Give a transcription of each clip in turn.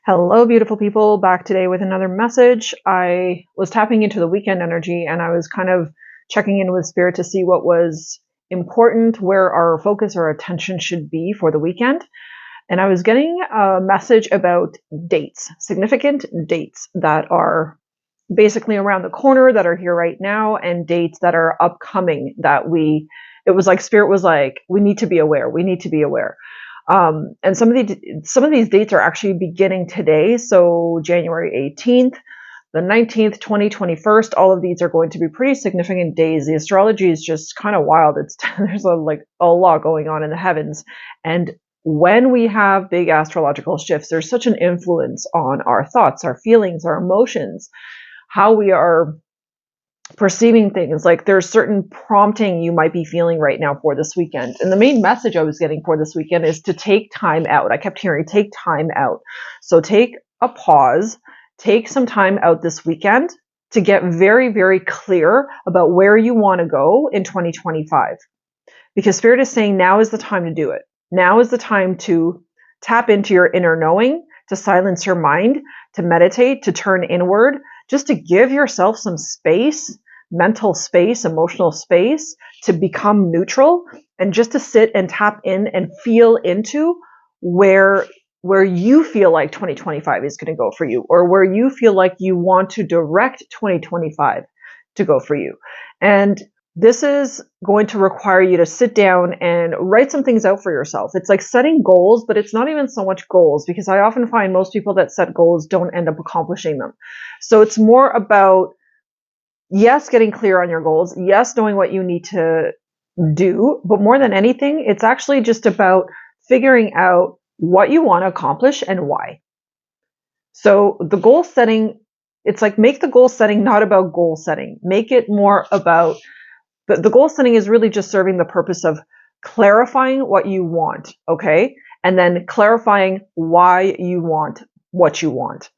Hello, beautiful people. Back today with another message. I was tapping into the weekend energy and I was kind of checking in with spirit to see what was important, where our focus or attention should be for the weekend. And I was getting a message about dates, significant dates that are basically around the corner, that are here right now, and dates that are upcoming that it was like spirit was like, we need to be aware. We need to be aware. And some of these dates are actually beginning today. So January 18th, the 19th, 20, 21st, all of these are going to be pretty significant days. The astrology is just kind of wild. There's a lot going on in the heavens. And when we have big astrological shifts, there's such an influence on our thoughts, our feelings, our emotions, how we are perceiving things. Like there's certain prompting you might be feeling right now for this weekend. And the main message I was getting for this weekend is to take time out. I kept hearing take time out. So take a pause, take some time out this weekend to get very, very clear about where you want to go in 2025. Because Spirit is saying now is the time to do it. Now is the time to tap into your inner knowing, to silence your mind, to meditate, to turn inward, just to give yourself some space, mental space, emotional space, to become neutral and just to sit and tap in and feel into where you feel like 2025 is going to go for you, or where you feel like you want to direct 2025 to go for you. And this is going to require you to sit down and write some things out for yourself. It's like setting goals, but it's not even so much goals, because I often find most people that set goals don't end up accomplishing them. So it's more about, yes, getting clear on your goals. Yes, knowing what you need to do. But more than anything, it's actually just about figuring out what you want to accomplish and why. So the goal setting, it's like make the goal setting not about goal setting. Make it more about the goal setting is really just serving the purpose of clarifying what you want, okay? And then clarifying why you want what you want.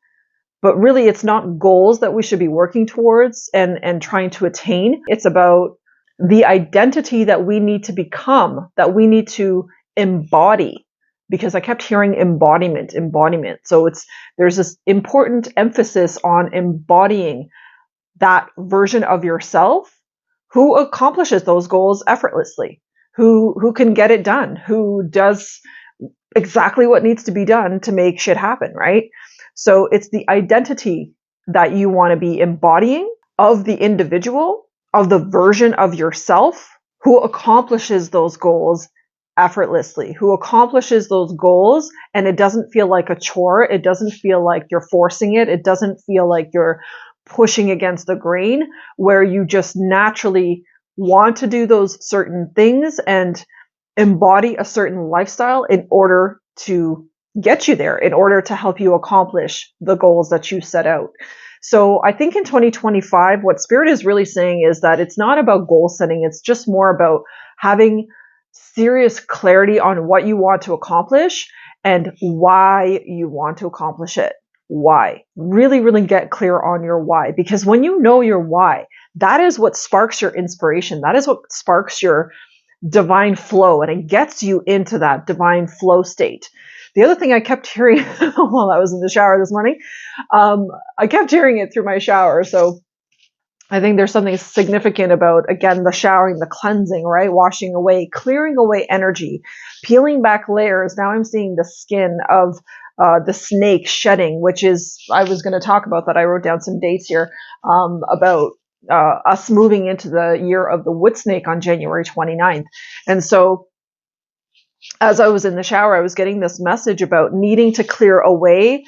But really, it's not goals that we should be working towards and trying to attain. It's about the identity that we need to become, that we need to embody. Because I kept hearing embodiment. So there's this important emphasis on embodying that version of yourself who accomplishes those goals effortlessly, who can get it done, who does exactly what needs to be done to make shit happen, right? So it's the identity that you want to be embodying of the individual, of the version of yourself who accomplishes those goals effortlessly, who accomplishes those goals, and it doesn't feel like a chore. It doesn't feel like you're forcing it. It doesn't feel like you're pushing against the grain, where you just naturally want to do those certain things and embody a certain lifestyle in order to get you there, in order to help you accomplish the goals that you set out. So I think in 2025, what Spirit is really saying is that it's not about goal setting. It's just more about having serious clarity on what you want to accomplish and why you want to accomplish it. Why? Really, really get clear on your why. Because when you know your why, that is what sparks your inspiration. That is what sparks your divine flow, and it gets you into that divine flow state. The other thing I kept hearing while I was in the shower this morning, I kept hearing it through my shower. So I think there's something significant about, again, the showering, the cleansing, right? Washing away, clearing away energy, peeling back layers. Now I'm seeing the skin of the snake shedding, which is, I was going to talk about that. I wrote down some dates here about us moving into the year of the wood snake on January 29th. And so as I was in the shower, I was getting this message about needing to clear away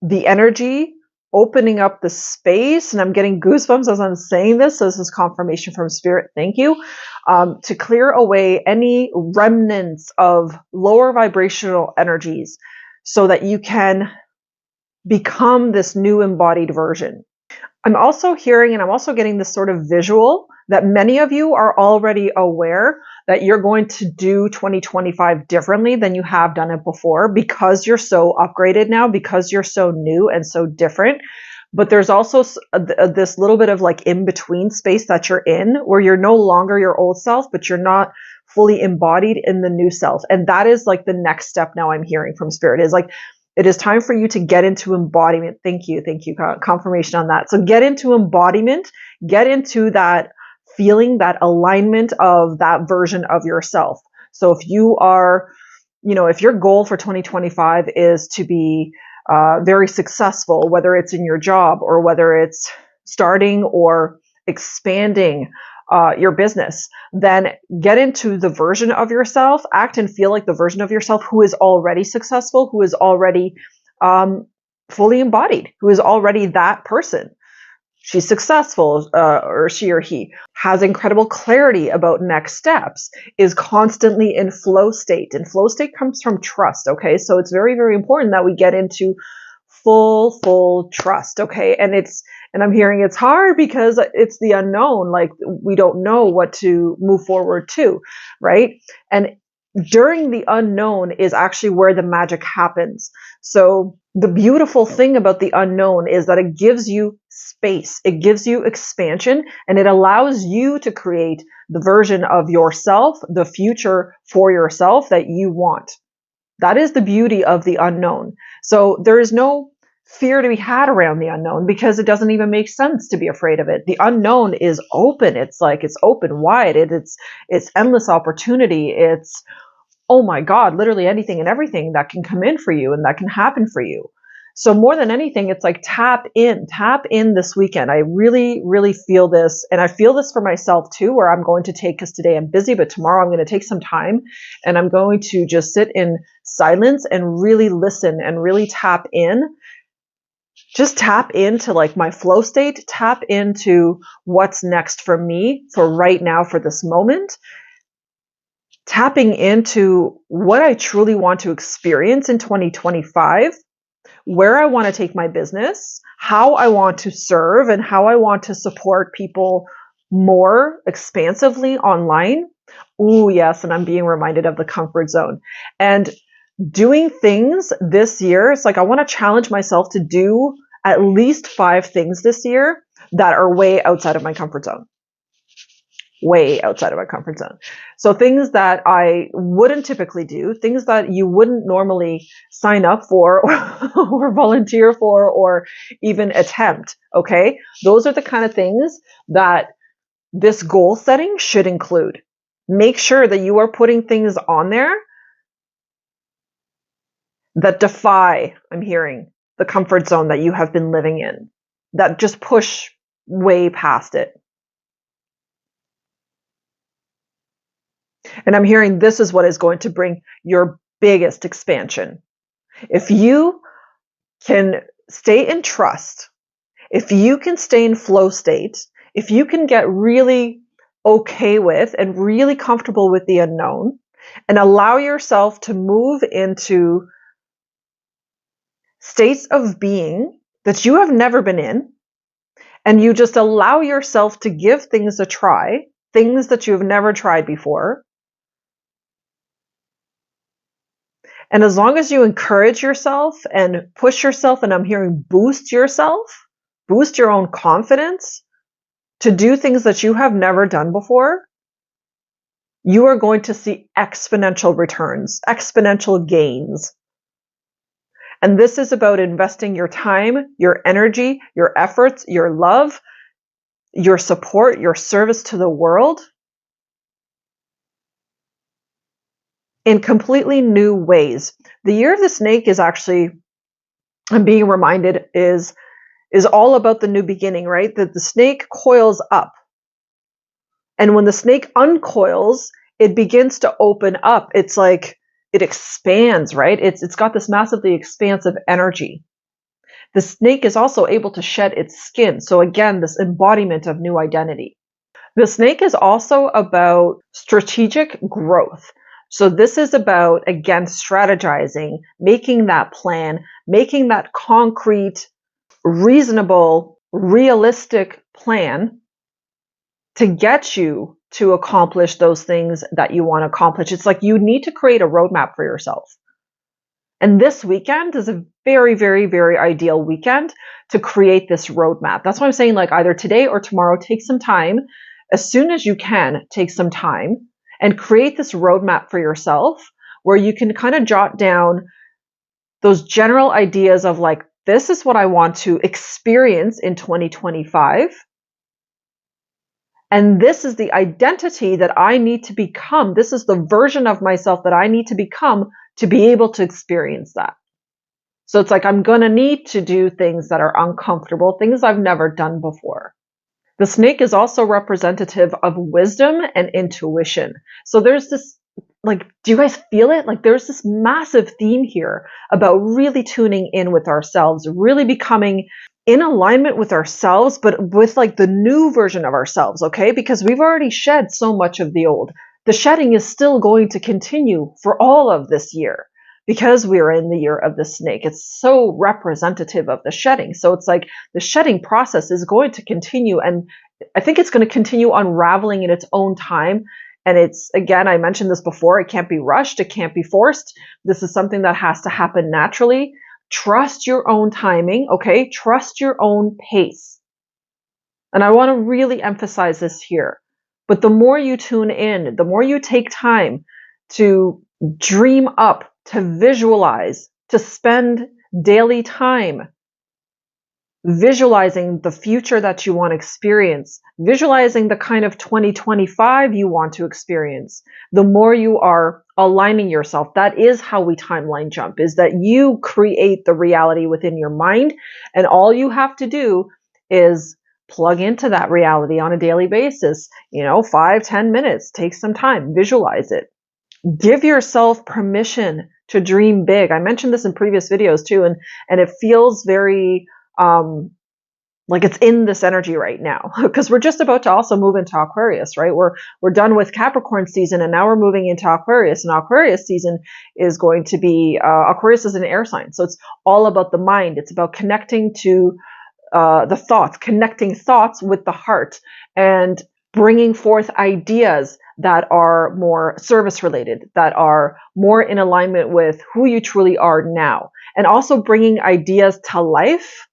the energy, opening up the space. And I'm getting goosebumps as I'm saying this. So this is confirmation from Spirit. Thank you. To clear away any remnants of lower vibrational energies so that you can become this new embodied version. I'm also hearing, and I'm also getting this sort of visual that many of you are already aware that you're going to do 2025 differently than you have done it before, because you're so upgraded now, because you're so new and so different. But there's also this little bit of like in between space that you're in, where you're no longer your old self, but you're not fully embodied in the new self. And that is like the next step now I'm hearing from Spirit, is like It is time for you to get into embodiment. Thank you. Confirmation on that. So get into embodiment, get into that feeling, that alignment of that version of yourself. So if you are, if your goal for 2025 is to be very successful, whether it's in your job or whether it's starting or expanding your business, then get into the version of yourself, act and feel like the version of yourself who is already successful, who is already fully embodied, who is already that person. She's successful, or she or he has incredible clarity about next steps, is constantly in flow state. And flow state comes from trust, okay? So it's very, very important that we get into full trust, okay? And I'm hearing it's hard because it's the unknown. Like, we don't know what to move forward to, right? And during the unknown is actually where the magic happens. So the beautiful thing about the unknown is that it gives you space, it gives you expansion, and it allows you to create the version of yourself, the future for yourself that you want. That is the beauty of the unknown. So there is no fear to be had around the unknown because it doesn't even make sense to be afraid of it. The unknown is open. It's open wide. It's endless opportunity. It's, oh my God, literally anything and everything that can come in for you and that can happen for you. So more than anything, it's like tap in this weekend. I really, really feel this. And I feel this for myself too, where I'm going to take, because today I'm busy, but tomorrow I'm going to take some time and I'm going to just sit in silence and really listen and really tap in. Just tap into like my flow state, tap into what's next for me for right now, for this moment. Tapping into what I truly want to experience in 2025, where I want to take my business, how I want to serve, and how I want to support people more expansively online. Ooh, yes, and I'm being reminded of the comfort zone. And doing things this year, it's like I want to challenge myself to do at least 5 things this year that are way outside of my comfort zone. Way outside of my comfort zone. So things that I wouldn't typically do, things that you wouldn't normally sign up for or volunteer for or even attempt, okay? Those are the kind of things that this goal setting should include. Make sure that you are putting things on there that defy, I'm hearing, the comfort zone that you have been living in, that just push way past it. And I'm hearing this is what is going to bring your biggest expansion. If you can stay in trust, if you can stay in flow state, if you can get really okay with and really comfortable with the unknown and allow yourself to move into states of being that you have never been in, and you just allow yourself to give things a try, things that you have never tried before. And as long as you encourage yourself and push yourself, and I'm hearing boost yourself, boost your own confidence to do things that you have never done before, you are going to see exponential returns, exponential gains. And this is about investing your time, your energy, your efforts, your love, your support, your service to the world in completely new ways. The year of the snake is actually, I'm being reminded, is all about the new beginning, right? That the snake coils up. And when the snake uncoils, it begins to open up. It's like it expands, right? It's got this massively expansive energy. The snake is also able to shed its skin. So again, this embodiment of new identity. The snake is also about strategic growth. So this is about, again, strategizing, making that plan, making that concrete, reasonable, realistic plan to get you to accomplish those things that you want to accomplish. It's like you need to create a roadmap for yourself. And this weekend is a very, very, very ideal weekend to create this roadmap. That's why I'm saying, like, either today or tomorrow, take some time. As soon as you can, take some time and create this roadmap for yourself where you can kind of jot down those general ideas of like, this is what I want to experience in 2025. And this is the identity that I need to become. This is the version of myself that I need to become to be able to experience that. So it's like, I'm going to need to do things that are uncomfortable, things I've never done before. The snake is also representative of wisdom and intuition. So there's this, like, do you guys feel it? Like, there's this massive theme here about really tuning in with ourselves, really becoming in alignment with ourselves, but with like the new version of ourselves, okay? Because we've already shed so much of the old. The shedding is still going to continue for all of this year because we are in the year of the snake. It's so representative of the shedding. So it's like the shedding process is going to continue. And I think it's going to continue unraveling in its own time. And it's, again, I mentioned this before, it can't be rushed. It can't be forced. This is something that has to happen naturally. Trust your own timing, okay? Trust your own pace. And I want to really emphasize this here. But the more you tune in, the more you take time to dream up, to visualize, to spend daily time visualizing the future that you want to experience, visualizing the kind of 2025 you want to experience, the more you are aligning yourself. That is how we timeline jump, is that you create the reality within your mind, and all you have to do is plug into that reality on a daily basis. 5-10 minutes, take some time, visualize it. Give yourself permission to dream big. I mentioned this in previous videos too, and it feels very like it's in this energy right now, because we're just about to also move into Aquarius, right? We're done with Capricorn season, and now we're moving into Aquarius, and Aquarius season is going to be, Aquarius is an air sign. So it's all about the mind. It's about connecting to the thoughts, connecting thoughts with the heart, and bringing forth ideas that are more service related, that are more in alignment with who you truly are now, and also bringing ideas to life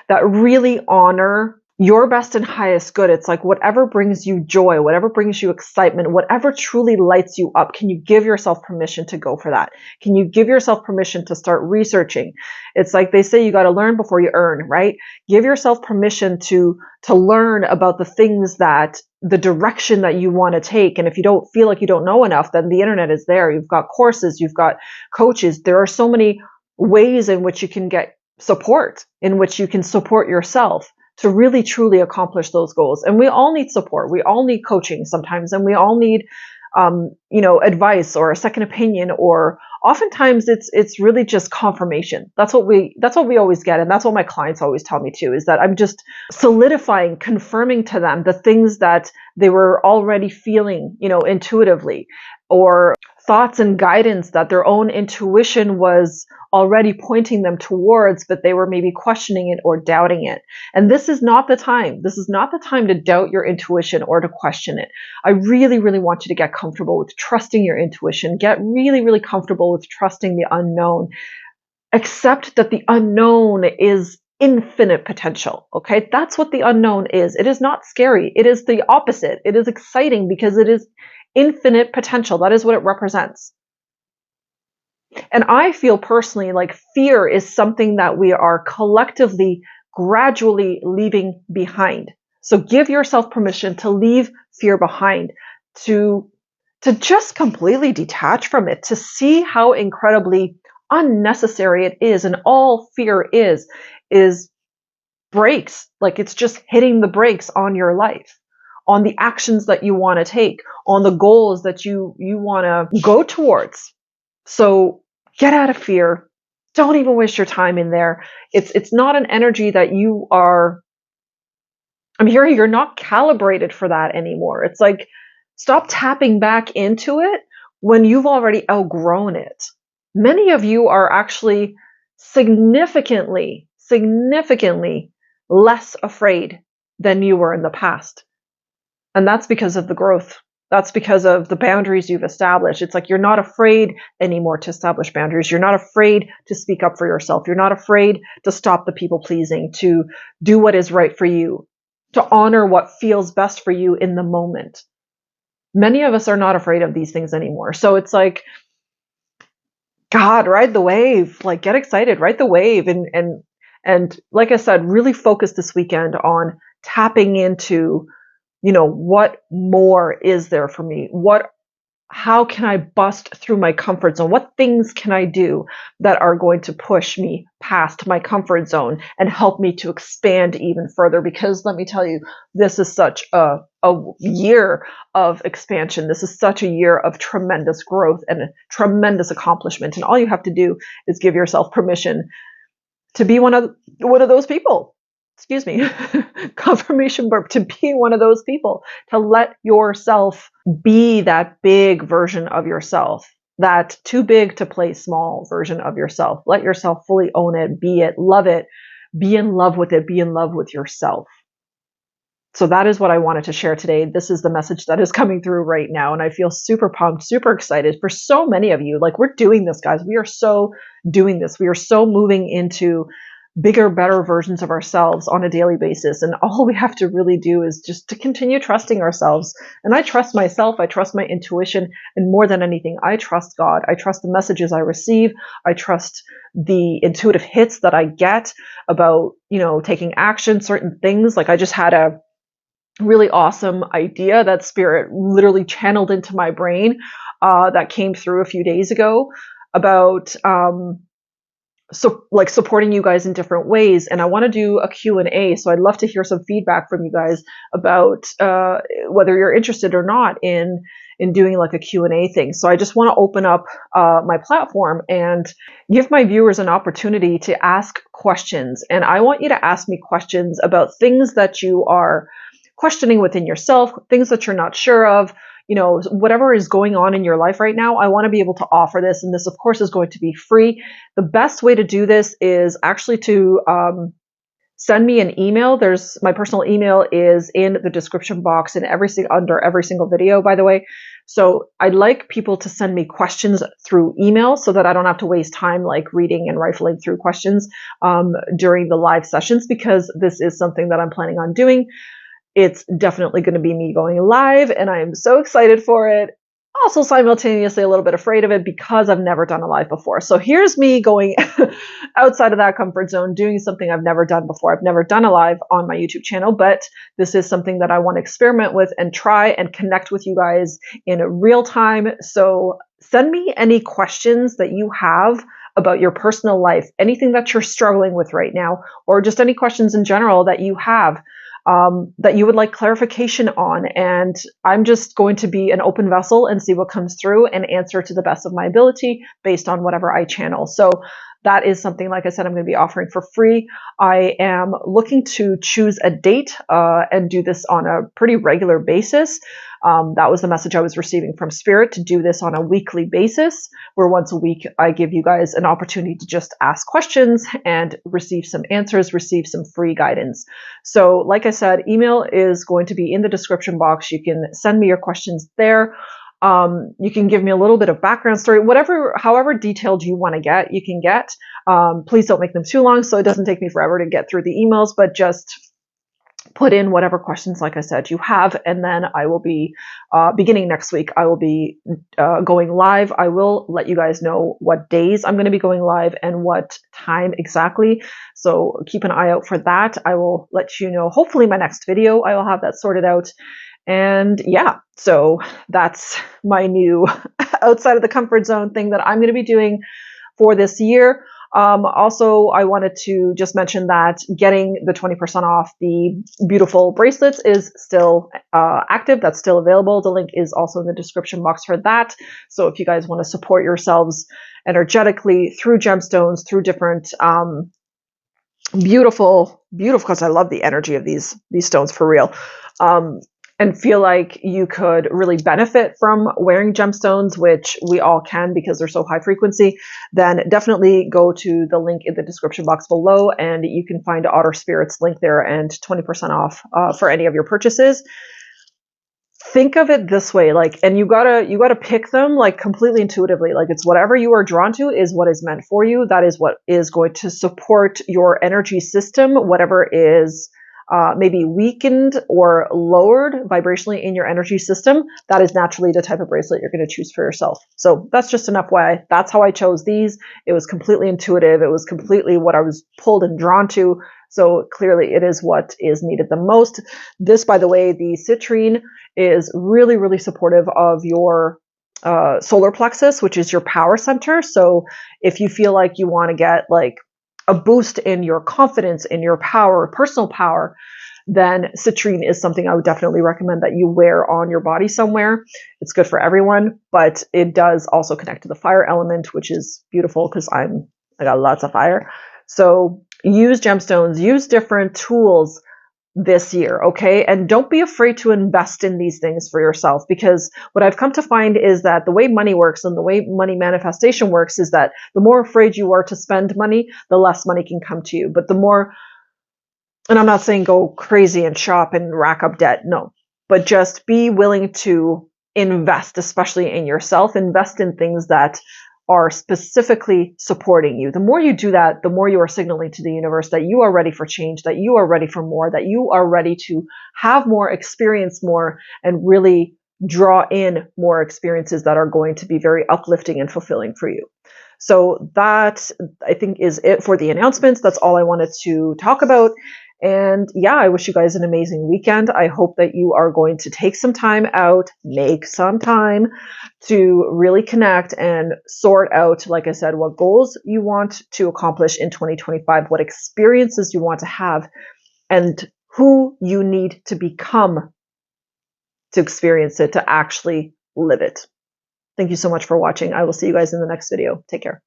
that really honor your best and highest good. It's like whatever brings you joy, whatever brings you excitement, whatever truly lights you up, can you give yourself permission to go for that? Can you give yourself permission to start researching? It's like they say, you got to learn before you earn, right? Give yourself permission to learn about the things that, the direction that you want to take. And if you don't feel like you don't know enough, then the internet is there. You've got courses, you've got coaches. There are so many ways in which you can get support, in which you can support yourself to really truly accomplish those goals. And we all need support. We all need coaching sometimes, and we all need advice or a second opinion, or oftentimes it's really just confirmation. That's what we always get, and that's what my clients always tell me too, is that I'm just solidifying, confirming to them the things that they were already feeling, intuitively, or thoughts and guidance that their own intuition was already pointing them towards, but they were maybe questioning it or doubting it. And this is not the time. This is not the time to doubt your intuition or to question it. I really, really want you to get comfortable with trusting your intuition. Get really, really comfortable with trusting the unknown. Accept that the unknown is infinite potential. Okay? That's what the unknown is. It is not scary. It is the opposite. It is exciting because it is infinite potential. That is what it represents. And I feel personally like fear is something that we are collectively, gradually leaving behind. So give yourself permission to leave fear behind, to just completely detach from it, to see how incredibly unnecessary it is. And all fear is brakes. Like, it's just hitting the brakes on your life, on the actions that you want to take, on the goals that you want to go towards. So get out of fear. Don't even waste your time in there. It's not an energy that you are, I'm hearing you're not calibrated for that anymore. It's like, stop tapping back into it when you've already outgrown it. Many of you are actually significantly less afraid than you were in the past. And that's because of the growth. That's because of the boundaries you've established. It's like you're not afraid anymore to establish boundaries. You're not afraid to speak up for yourself. You're not afraid to stop the people pleasing, to do what is right for you, to honor what feels best for you in the moment. Many of us are not afraid of these things anymore. So it's like, God, ride the wave. Like, get excited, ride the wave. And like I said, really focus this weekend on tapping into, what more is there for me? How can I bust through my comfort zone? What things can I do that are going to push me past my comfort zone and help me to expand even further? Because let me tell you, this is such a year of expansion. This is such a year of tremendous growth and tremendous accomplishment. And all you have to do is give yourself permission to be one of those people. Excuse me, confirmation burp, to be one of those people, to let yourself be that big version of yourself, that too big to play small version of yourself. Let yourself fully own it, be it, be in love with it, be in love with yourself. So that is what I wanted to share today. This is the message that is coming through right now. And I feel super pumped, super excited for so many of you. Like, we're doing this, guys. We are so doing this. We are so moving into bigger, better versions of ourselves on a daily basis. And all we have to really do is just to continue trusting ourselves. And I trust myself. I trust my intuition. And more than anything, I trust God. I trust the messages I receive. I trust the intuitive hits that I get about, taking action, certain things. Like, I just had a really awesome idea that Spirit literally channeled into my brain that came through a few days ago about supporting you guys in different ways. And I want to do a Q&A. So I'd love to hear some feedback from you guys about whether you're interested or not in doing like a Q&A thing. So I just want to open up my platform and give my viewers an opportunity to ask questions. And I want you to ask me questions about things that you are questioning within yourself, things that you're not sure of, whatever is going on in your life right now. I want to be able to offer this. And this, of course, is going to be free. The best way to do this is actually to send me an email. My personal email is in the description box and under every single video, by the way. So I'd like people to send me questions through email so that I don't have to waste time like reading and rifling through questions during the live sessions, because this is something that I'm planning on doing. It's definitely going to be me going live, and I am so excited for it. Also simultaneously a little bit afraid of it because I've never done a live before. So here's me going outside of that comfort zone, doing something I've never done before. I've never done a live on my YouTube channel, but this is something that I want to experiment with and try and connect with you guys in real time. So send me any questions that you have about your personal life, anything that you're struggling with right now, or just any questions in general that you have. That you would like clarification on. And I'm just going to be an open vessel and see what comes through and answer to the best of my ability based on whatever I channel. So that is something, like I said, I'm going to be offering for free. I am looking to choose a date and do this on a pretty regular basis. That was the message I was receiving from Spirit, to do this on a weekly basis, where once a week I give you guys an opportunity to just ask questions and receive some answers, receive some free guidance. So like I said, email is going to be in the description box. You can send me your questions there. You can give me a little bit of background story, however detailed you want to get, you can get. Please don't make them too long so it doesn't take me forever to get through the emails, but just put in whatever questions, like I said, you have. And then I will be, beginning next week, I will be going live. I will let you guys know what days I'm going to be going live and what time exactly. So keep an eye out for that. I will let you know, hopefully my next video, I will have that sorted out. And yeah, so that's my new outside of the comfort zone thing that I'm going to be doing for this year. Also, I wanted to just mention that getting the 20% off the beautiful bracelets is still active. That's still available. The link is also in the description box for that. So if you guys want to support yourselves energetically through gemstones, through different beautiful, because I love the energy of these stones for real. And feel like you could really benefit from wearing gemstones, which we all can because they're so high frequency, then definitely go to the link in the description box below and you can find Otter Spirit's link there and 20% off for any of your purchases. Think of it this way, and you gotta pick them completely intuitively. It's whatever you are drawn to is what is meant for you. That is what is going to support your energy system, whatever is maybe weakened or lowered vibrationally in your energy system, that is naturally the type of bracelet you're going to choose for yourself. So that's just an FYI. That's how I chose these. It was completely intuitive. It was completely what I was pulled and drawn to. So clearly it is what is needed the most. This, by the way, the citrine is really, really supportive of your solar plexus, which is your power center. So if you feel like you want to get like a boost in your confidence, in your power, personal power, then citrine is something I would definitely recommend that you wear on your body somewhere. It's good for everyone, but it does also connect to the fire element, which is beautiful because I got lots of fire. So use gemstones, use different tools this year, okay? And don't be afraid to invest in these things for yourself, because what I've come to find is that the way money works and the way money manifestation works is that the more afraid you are to spend money, the less money can come to you. But the more, and I'm not saying go crazy and shop and rack up debt, no, but just be willing to invest, especially in yourself, invest in things that are specifically supporting you. The more you do that, the more you are signaling to the universe that you are ready for change, that you are ready for more, that you are ready to have more, experience more, and really draw in more experiences that are going to be very uplifting and fulfilling for you. So that, I think, is it for the announcements. That's all I wanted to talk about. And yeah, I wish you guys an amazing weekend. I hope that you are going to take some time out, make some time to really connect and sort out, like I said, what goals you want to accomplish in 2025, what experiences you want to have, and who you need to become to experience it, to actually live it. Thank you so much for watching. I will see you guys in the next video. Take care.